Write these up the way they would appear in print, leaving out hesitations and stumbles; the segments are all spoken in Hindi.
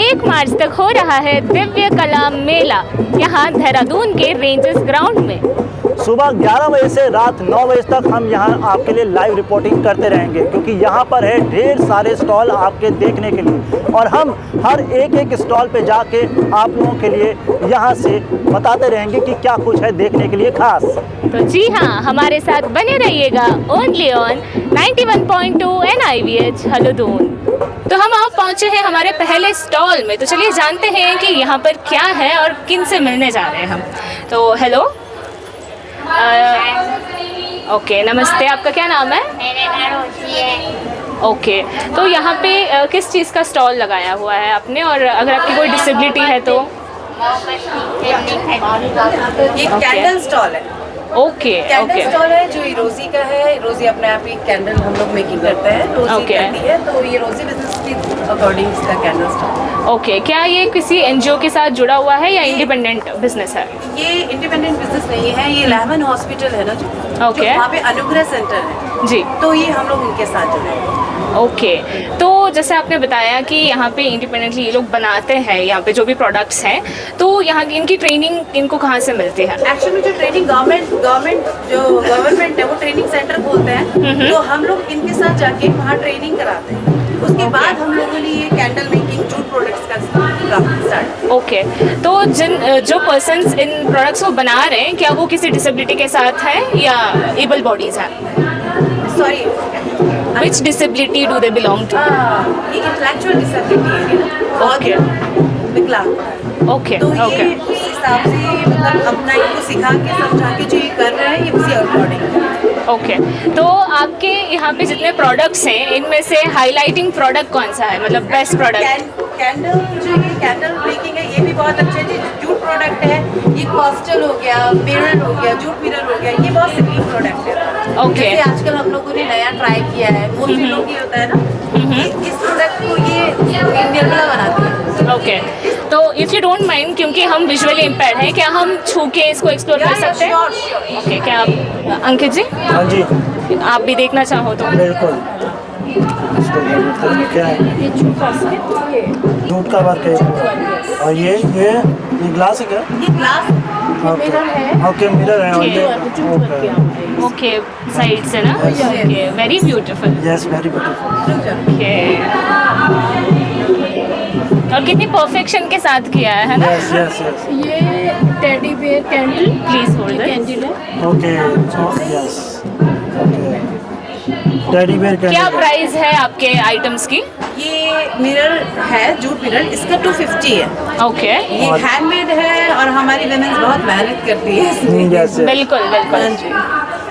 1 मार्च तक हो रहा है दिव्य कला मेला यहाँ देहरादून के रेंजर्स ग्राउंड में। सुबह 11 बजे से रात 9 बजे तक हम यहाँ आपके लिए लाइव रिपोर्टिंग करते रहेंगे, क्योंकि यहाँ पर है ढेर सारे स्टॉल आपके देखने के लिए, और हम हर एक स्टॉल पे जाके आप लोगों के लिए यहाँ से बताते रहेंगे कि क्या कुछ है देखने के लिए खास। तो जी हाँ, हमारे साथ बने रहिएगा ओनली ऑन 91.2 NIVH हल्द्वानी। तो हम आप पहुँचे हैं हमारे पहले स्टॉल में, तो चलिए जानते हैं कि यहाँ पर क्या है और किन से मिलने जा रहे हैं हम। तो हेलो, ओके, नमस्ते, आपका क्या नाम है? मेरा नाम रोजी है। ओके, तो यहाँ पे किस चीज़ का स्टॉल लगाया हुआ है आपने, और अगर आपकी कोई डिसेबिलिटी है तो? ये कैंडल स्टॉल है। ओके कैंडल ओके स्टॉल है जो ये रोजी का है। रोजी अपने आप ही कैंडल हम लोग मेकिंग करते हैं, रोजी Okay. करती है, तो ये रोजी बिजनेस की अकॉर्डिंग इसका कैंडल स्टॉल। ओके, क्या ये किसी NGO के साथ जुड़ा हुआ है या इंडिपेंडेंट बिजनेस है? ये इंडिपेंडेंट बिजनेस नहीं है, ये लेमन हॉस्पिटल है ना जो Okay. जो वहाँ पे अनुग्रह सेंटर है, जी, तो ये हम लोग उनके साथ जुड़े हैं। ओके। तो जैसे आपने बताया कि यहाँ पे इंडिपेंडेंटली ये लोग बनाते हैं यहाँ पे जो भी प्रोडक्ट्स हैं, तो यहाँ की इनकी ट्रेनिंग इनको कहाँ से मिलती है? एक्चुअली जो ट्रेनिंग गवर्नमेंट है वो ट्रेनिंग सेंटर खोलते हैं, तो हम लोग इनके साथ जाके वहाँ ट्रेनिंग कराते हैं। उसके बाद हम लोगों ने ये कैंडल मेकिंग जूट प्रोडक्ट्स का स्टार्ट। ओके, तो जो पर्सन्स इन प्रोडक्ट्स को बना रहे हैं, क्या वो किसी डिसेबिलिटी के साथ है या एबल बॉडीज हैं? Sorry, which disability do they belong to? ये इंटेलेक्चुअल डिसेबिलिटी है ना, ओके विकलांग। ओके तो ये ओके उस हिसाब से मतलब अपना इनको सिखा के समझा के जो ये कर रहे हैं ये उसी अकॉर्डिंग। ओके, तो आपके यहाँ पे जितने प्रोडक्ट्स हैं इनमें से हाईलाइटिंग प्रोडक्ट कौन सा है, मतलब बेस्ट प्रोडक्ट? कैंडल जो ये कैंडल मेकिंग है ये भी बहुत अच्छे है। जूट प्रोडक्ट है, ये कॉस्टल हो गया, मिरर हो गया, जूट मिरर हो गया, ये बहुत सिंपल प्रोडक्ट है। Okay. जैसे आजकल हम लोगों ने नया ट्राई किया है, मोस्टली लोग ये होता है ना, इस प्रोडक्ट को ये निर्मला बनाती है। ओके, तो इफ़ यू डोंट माइंड, क्योंकि हम विजुअली इम्पेयर्ड हैं, क्या हम छू के इसको एक्सप्लोर कर सकते हैं? Sure sure. ओके, क्या आप अंकित जी हाँ जी, आप भी देखना चाहो तो? बिल्कुल। इसको मतलब क्या है? जूट का वर्क है, और ये ग्लास है क्या? ये ग्लास ओके, मिरर है, और ये ओके, ओके, साइड से ना? Okay, very beautiful. Yes, very beautiful. Okay, और कितनी परफेक्शन के साथ किया है ना? यस यस यस, ये teddy bear candle, please hold candle है। Okay, yes, okay. Teddy bear क्या कैंडल। प्राइस है आपके आइटम्स की? ये मिरर है, जूट मिरर, इसका 250 है। ओके, ये हैंडमेड है और हमारी वुमेन्स बहुत मेहनत करती है इसमें। यस, बिल्कुल हाँ बिल्कुल। जी।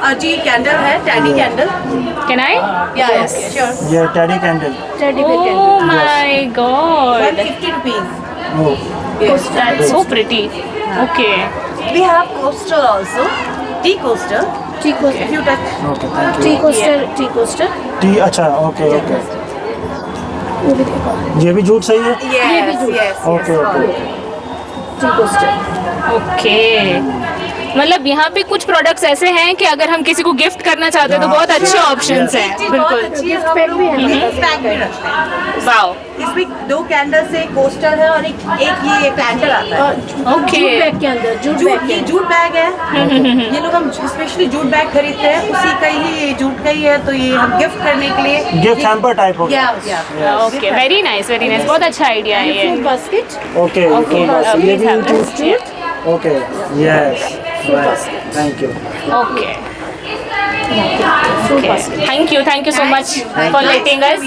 और जी कैंडल है, टैडी कैंडल। Can I? या यस श्योर। ये teddy candle. Teddy bear oh candle. My god, 150 rupees। Oh, that's so pretty. Okay, We have coaster also, tea coaster. Tea If coaster, you touch, okay, thank tea you. Coaster, tea coaster. Tea, अच्छा, ओके ओके। वो भी देखो, ये भी जूट सही है? yes, yes, okay okay. Tea coaster. Okay, मतलब यहाँ पे कुछ प्रोडक्ट्स ऐसे हैं कि अगर हम किसी को गिफ्ट करना चाहते हैं तो बहुत अच्छे ऑप्शंस हैं। बिल्कुल, गिफ्ट पैक भी है, गिफ्ट पैक भी रखते हैं। वाओ, इसमें 2 कैंडल से कोस्टर है और एक ये कैंडल आता है। ओके। जूट बैग के अंदर, जूट बैग जूट, के ये अंदर। जूट बैग है। ये लोग हम स्पेशली जूट बैग खरीदते हैं, उसी का ही ये जूट का ही है, तो ये हम गिफ्ट करने के लिए गिफ्ट हैम्पर टाइप हो गया। या ओके, वेरी नाइस, बहुत अच्छा आइडिया है ये। फूड बास्केट, ओके ओके, ये भी jute. Jute. Okay, yes, thank you. Okay, food basket. Thank you so much for letting us.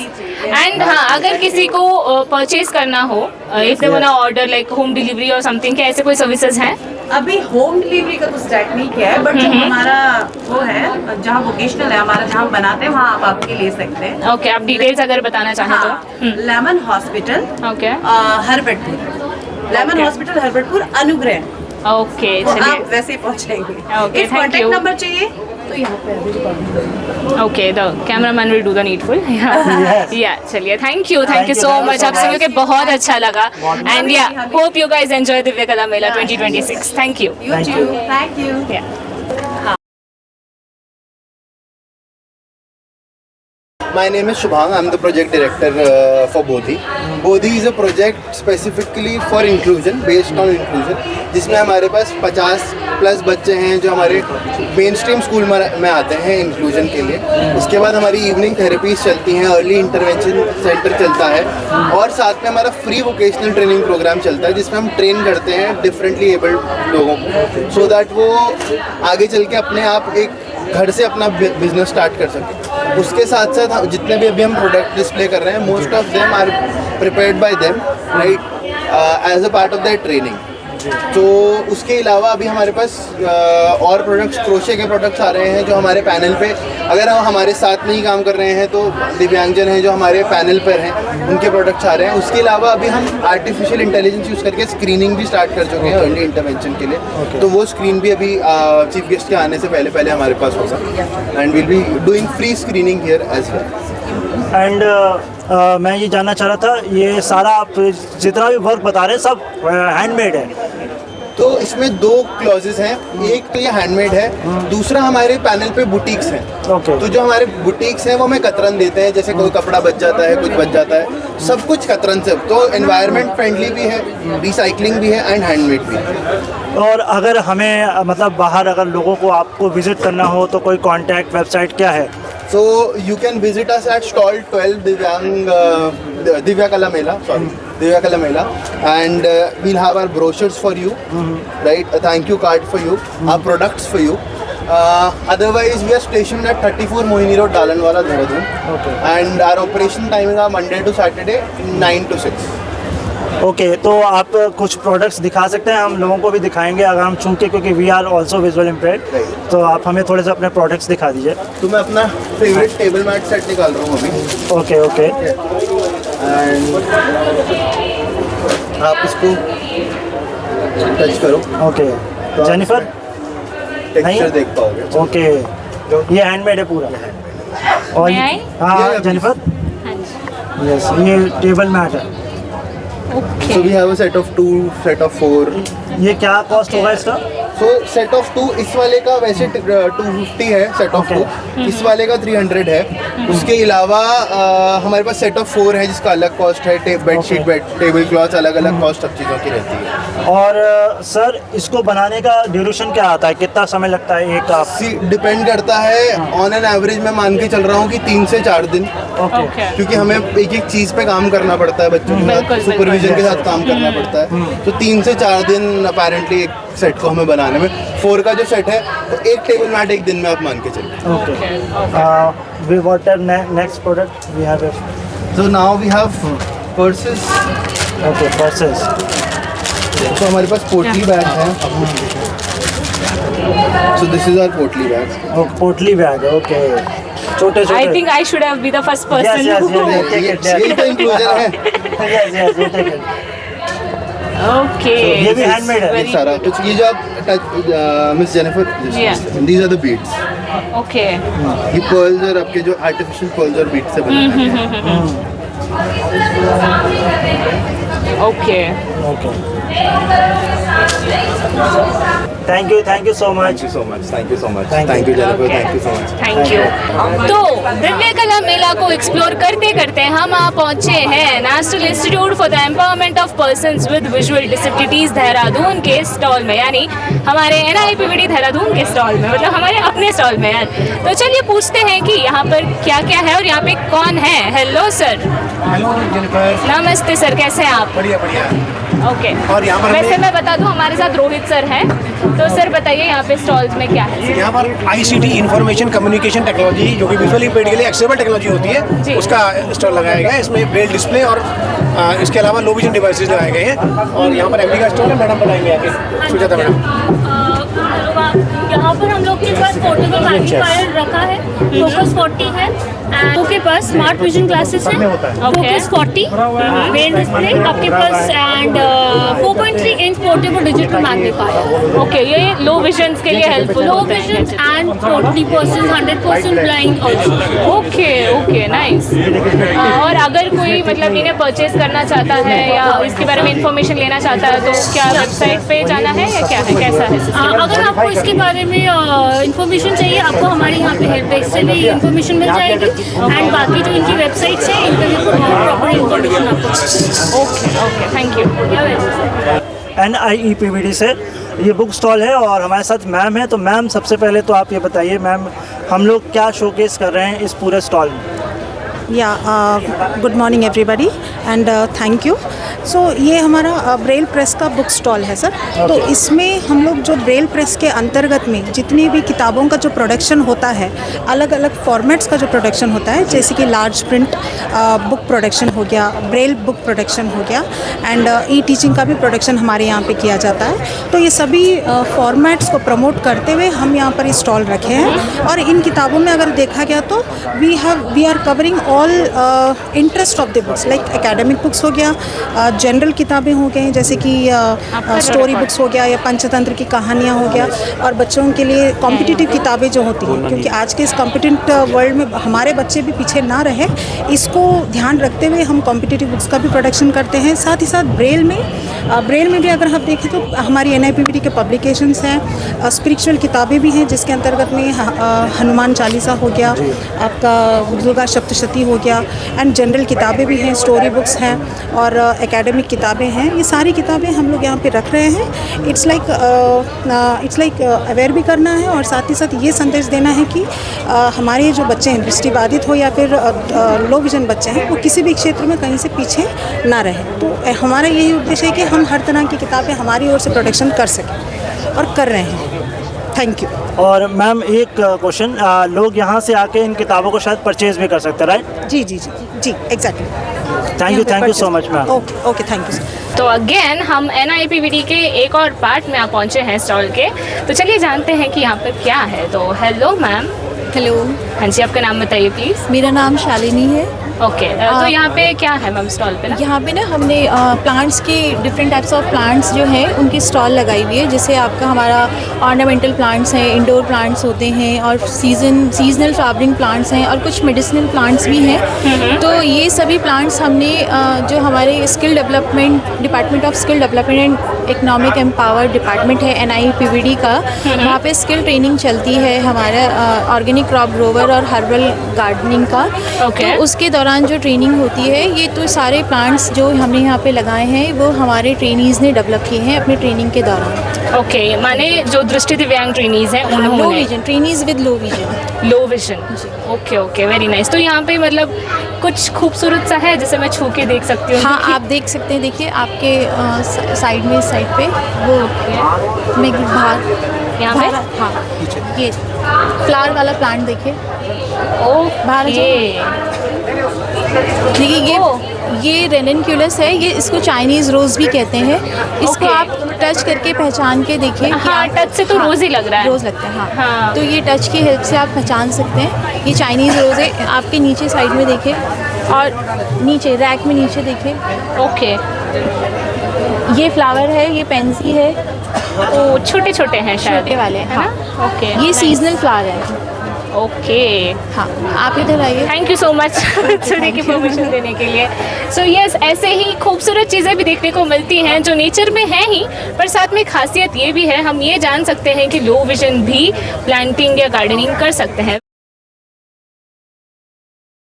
And हाँ, अगर किसी को परचेज करना हो, if they want order like home delivery और समथिंग, क्या ऐसे कोई सर्विसेज हैं? अभी होम डिलीवरी का तो स्टार्ट नहीं किया है, बट जो हमारा वो है, जहाँ वोकेशनल है हमारा, जहाँ हम बनाते हैं वहाँ आप आपके ले सकते हैं। ओके, आप डिटेल्स अगर बताना चाहें तो? Lehman hospital, okay Herbertpur, Lehman hospital Herbertpur, Anugrah. Okay, तो चलिए। आप वैसे ही पहुँचेंगे। Okay, if thank contact you. Number चाहिए तो यहाँ पे अभी recording. Okay, the cameraman will do the needful. Yes. या चलिए, thank you Thank you, so thank you much, so आपसे much. मिलकर बहुत अच्छा लगा। बहुत एंड या hope you guys enjoy Divya कला मेला 2026। Thank you. You Thank too. you. Thank you. Yeah. My name is Shubhang. I'm the project director for Bodhi. Bodhi is a project specifically for inclusion, based on inclusion, जिसमें हमारे पास 50+ बच्चे हैं जो हमारे मेन स्ट्रीम स्कूल में आते हैं इंक्लूजन के लिए। उसके बाद हमारी इवनिंग थेरेपीज चलती हैं, अर्ली इंटरवेंशन सेंटर चलता है और साथ में हमारा फ्री वोकेशनल ट्रेनिंग प्रोग्राम चलता है जिसमें हम ट्रेन करते हैं डिफरेंटली एबल्ड लोगों को, सो दैट वो आगे चल के अपने आप एक घर से अपना बिजनेस स्टार्ट कर सके। उसके साथ साथ जितने भी अभी हम प्रोडक्ट डिस्प्ले कर रहे हैं, most of them are prepared by them, right, as a part of their training. तो उसके अलावा अभी हमारे पास और प्रोडक्ट्स, क्रोशे के प्रोडक्ट्स आ रहे हैं जो हमारे पैनल पे, अगर हम हमारे साथ में ही काम कर रहे हैं तो दिव्यांगजन हैं जो हमारे पैनल पर हैं, उनके प्रोडक्ट्स आ रहे हैं। उसके अलावा अभी हम आर्टिफिशियल इंटेलिजेंस यूज़ करके स्क्रीनिंग भी स्टार्ट कर चुके हैं अर्ली इंटरवेंशन के लिए। तो वो स्क्रीन भी अभी चीफ गेस्ट के आने से पहले हमारे पास होगा and will be doing free screening here as well. And मैं ये जानना चाह रहा था, ये सारा आप जितना भी वर्क बता रहे हैं सब हैंडमेड है? तो इसमें 2 क्लॉजेस हैं, एक तो ये हैंडमेड है, दूसरा हमारे पैनल पे बुटीक्स हैं। Okay. तो जो हमारे बुटीक्स हैं वो हमें कतरन देते हैं, जैसे कोई कपड़ा बच जाता है, कुछ बच जाता है, सब कुछ कतरन से। तो एनवायरनमेंट फ्रेंडली भी है, रिसाइकलिंग भी है एंड हैंडमेड भी है। और अगर हमें मतलब बाहर अगर लोगों को आपको विजिट करना हो तो कोई कॉन्टैक्ट वेबसाइट क्या है? So you can visit us at stall 12 Divya Kala Mela, and we'll have our brochures for you, right? A thank you card for you, our products for you. Otherwise, we are stationed at 34 Mohini Road, Dalanwala, Dehradun. Okay. And our operation timing are Monday to Saturday, 9 to 6. Okay, तो आप कुछ प्रोडक्ट्स दिखा सकते हैं, हम लोगों को भी दिखाएंगे अगर हम चूँकि, क्योंकि we are also visual impaired, तो आप हमें थोड़े से अपने प्रोडक्ट्स दिखा दीजिए। तो मैं अपना फेवरेट टेबल मैट सेट निकाल रहा हूँ अभी। Okay okay. एंड आप इसको टच करो। ओके, जेनिफर टेक्सचर देख पाओगे। ओके, ये हैंडमेड है पूरा? और May I? हाँ जेनिफर, यस, ये टेबल मैट है। So we have a set of 2, set of 4. ये क्या कॉस्ट होगा इसका? So set of 2 इस वाले का वैसे 250 है, set of 2 इस वाले का 300 है। उसके अलावा हमारे पास set of 4 है जिसका अलग कॉस्ट है, बेडशीट, टेबल क्लॉथ, अलग अलग कॉस्ट सब चीज़ों की रहती है। और सर इसको बनाने का ड्यूरेशन क्या आता है, कितना समय लगता है एक आप? डिपेंड करता है, ऑन एन एवरेज मैं मान के चल रहा हूँ कि 3 से 4 दिन, ओके। क्योंकि हमें एक एक चीज़ पे काम करना पड़ता है, बच्चों के साथ सुपरविजन के साथ काम करना पड़ता है। तो 3 से 4 दिन अपेरेंटली एक सेट को हमें बनाने में। 4 का जो सेट है तो एक टेबल मैट एक दिन में आप मान के चलिए। Okay, what are next product we have? So now we have purses. Okay, purses. तो हमारे पास पोटली बैग है। So this is our पोटली बैग। ओ पोटली बैग, ओके, छोटे छोटे। I think I should have been the first Yes, person. yes, yes, take it, यही तो इंक्लूजन है। yes, yes, you take it. Okay. ये भी हैंडमेड है? ये सारा कुछ, ये जो आप touch miss Jennifer, these are the beads. Okay. ये pearls और आपके जो आर्टिफिशियल pearls और beads से बने हैं। Okay. Okay, thank you so much. Thank you so much. Thank you so much. Thank you. Thank you Jennifer. Okay. Thank you so much. Thank you. तो दिव्य कला मेला को एक्सप्लोर करते करते हम आ पहुंचे हैं national institute for the empowerment of persons with visual disabilities Dehradun के स्टॉल में, यानी हमारे NIPVD देहरादून के स्टॉल में, मतलब हमारे अपने स्टॉल में यार। तो चलिए पूछते हैं कि यहाँ पर क्या क्या है और यहाँ पे कौन है। Hello sir. Hello Jennifer. नमस्ते सर, कैसे हैं आप? बढ़िया बढ़िया। ओके। और यहाँ पर वैसे मैं बता दूं हमारे साथ रोहित सर हैं, तो सर बताइए यहाँ पे स्टॉल्स में क्या है? यहाँ पर ICT इंफॉर्मेशन कम्युनिकेशन टेक्नोलॉजी, जो कि विजुअली इम्पेयर्ड के लिए एक्सेसिबल टेक्नोलॉजी होती है, जी। उसका स्टॉल लगाया गया है। इसमें ब्रेल डिस्प्ले और इसके अलावा लो विजन डिवाइसेस लगाए गए हैं। और यहाँ पर MD का स्टॉल है, मैडम बताएंगे आके। सुजाता मैडम। यहाँ पर हम लोग के पास पोर्टेबल मैग्नीफायर रखा है, फोकस 40 है, एंड के पास स्मार्ट विजन ग्लासेस है, फोकस 40, ब्रेल डिस्प्ले आपके पास, and 4.3 inch portable digital magnifier. Okay, ये लो विजन्स के लिए helpful. Low vision and 40%, 100% blind also. Okay okay, nice. और अगर कोई मतलब इन्हें परचेज करना चाहता है या इसके बारे में इंफॉर्मेशन लेना चाहता है तो क्या वेबसाइट पे जाना है या क्या है, कैसा है? अगर आपको इसके बारे में इन्फॉर्मेशन चाहिए आपको हमारे यहाँ पे हेल्प डेस्क से भी इन्फॉर्मेशन मिल जाएगी एंड बाकी जो इनकी वेबसाइट्स हैं इन पर भी प्रॉपर इन्फॉर्मेशन आपको। Okay thank you. NIEPVD से ये बुक स्टॉल है और हमारे साथ मैम है। तो मैम सबसे पहले तो आप ये बताइए मैम, हम लोग क्या शोकेस कर रहे हैं इस पूरे स्टॉल में? Good morning everybody and thank you. So ये हमारा ब्रेल प्रेस का बुक स्टॉल है सर। तो इसमें हम लोग जो ब्रेल प्रेस के अंतर्गत में जितनी भी किताबों का जो प्रोडक्शन होता है, अलग अलग फॉर्मेट्स का जो प्रोडक्शन होता है, जैसे कि लार्ज प्रिंट बुक प्रोडक्शन हो गया, ब्रेल बुक प्रोडक्शन हो गया एंड ई टीचिंग का भी प्रोडक्शन हमारे यहाँ पे किया जाता है। तो ये सभी फॉर्मेट्स को प्रमोट करते हुए हम यहाँ पर स्टॉल रखे हैं। और इन किताबों में अगर देखा गया तो we are covering all interest of the books, like academic books हो गया, जनरल किताबें हो गई जैसे कि स्टोरी बुक्स हो गया या पंचतंत्र की कहानियाँ हो गया, और बच्चों के लिए कॉम्पिटिटिव किताबें जो होती हैं, क्योंकि आज के इस कॉम्पिटिटिव वर्ल्ड में हमारे बच्चे भी पीछे ना रहे, इसको ध्यान रखते हुए हम कॉम्पिटिटिव बुक्स का भी प्रोडक्शन करते हैं। साथ ही साथ ब्रेल में भी अगर आप देखें तो हमारी NIPVD के पब्लिकेशंस हैं, स्पिरिचुअल किताबें भी हैं जिसके अंतर्गत में हनुमान चालीसा हो गया, आपका दुर्गा सप्तशती हो गया एंड जनरल किताबें भी हैं, स्टोरी बुक्स हैं और एकेडमिक किताबें हैं। ये सारी किताबें हम लोग यहाँ पे रख रहे हैं। इट्स लाइक अवेयर भी करना है और साथ ही साथ ये संदेश देना है कि हमारे जो बच्चे हैं, दृष्टिबाधित हो या फिर लो विजन बच्चे हैं, वो किसी भी क्षेत्र में कहीं से पीछे ना रहें। तो हमारा यही उद्देश्य है कि हम हर तरह की किताबें हमारी ओर से प्रोडक्शन कर सकें और कर रहे हैं। Thank you. और मैम एक क्वेश्चन, लोग यहाँ से आके इन किताबों को शायद परचेज भी कर सकते हैं, राइट? जी exactly. Thank you so much ma'am. Okay thank you sir. तो अगेन हम NIPVD के एक और पार्ट में आप पहुंचे हैं स्टॉल के, तो चलिए जानते हैं कि यहाँ पर क्या है। तो हेलो मैम। हेलो। हाँ जी, आपका नाम बताइए प्लीज़। मेरा नाम शालिनी है। ओके तो यहाँ पे क्या है मैम स्टॉल पे ना? यहाँ पे ना हमने प्लांट्स के डिफरेंट टाइप्स ऑफ प्लांट्स जो हैं उनकी स्टॉल लगाई हुई है। जैसे आपका हमारा ऑर्नामेंटल प्लांट्स हैं, इंडोर प्लांट्स होते हैं और सीजनल फ्लावरिंग प्लांट्स हैं और कुछ मेडिसिनल प्लांट्स भी हैं। तो ये सभी प्लांट्स हमने जो हमारे skill development department of skill development and economic empower department है NIPVD का, वहाँ पे स्किल ट्रेनिंग चलती है हमारा ऑर्गेनिक क्रॉप ग्रोवर और हर्बल गार्डनिंग का। तो उसके दौरान जो ट्रेनिंग होती है, ये तो सारे प्लांट्स जो हमने यहाँ पे लगाए हैं वो हमारे ट्रेनीज़ ने डेवलप किए हैं अपने ट्रेनिंग के दौरान। ओके माने जो दृष्टि दिव्यांग ट्रेनीज़ हैं उन्होंने। Low vision trainees with low vision. Low vision, okay very nice. तो यहाँ पे मतलब कुछ खूबसूरत सा है जिसे मैं छू के देख सकती हूँ? हाँ आप देख सकते हैं, देखिए आपके साइड में, साइड पे वो मैं बाहर यहाँ पे, हाँ ये फ्लावर वाला प्लांट देखिए। देखिए ये रेननक्यूलस है, ये इसको चाइनीज़ रोज़ भी कहते हैं। इसको आप टच करके पहचान के देखिए। हाँ टच से तो रोज़ ही लग रहा है। रोज़ लगता है हाँ। तो ये टच की हेल्प से आप पहचान सकते हैं ये चाइनीज़ रोज़ है। आपके नीचे साइड में देखिए और नीचे रैक में नीचे देखिए। ओके ये फ्लावर है, ये पेंसी है। ओ छोटे छोटे हैं शायद, छोटे वाले हैं। हाँ ओके ये सीजनल फ्लावर है। ओके हाँ आप इधर आइए। Thank you so much study की परमिशन देने के लिए। सो यस ऐसे ही खूबसूरत चीज़ें भी देखने को मिलती हैं जो नेचर में हैं ही, पर साथ में खासियत ये भी है, हम ये जान सकते हैं कि लो विजन भी प्लांटिंग या गार्डनिंग कर सकते हैं।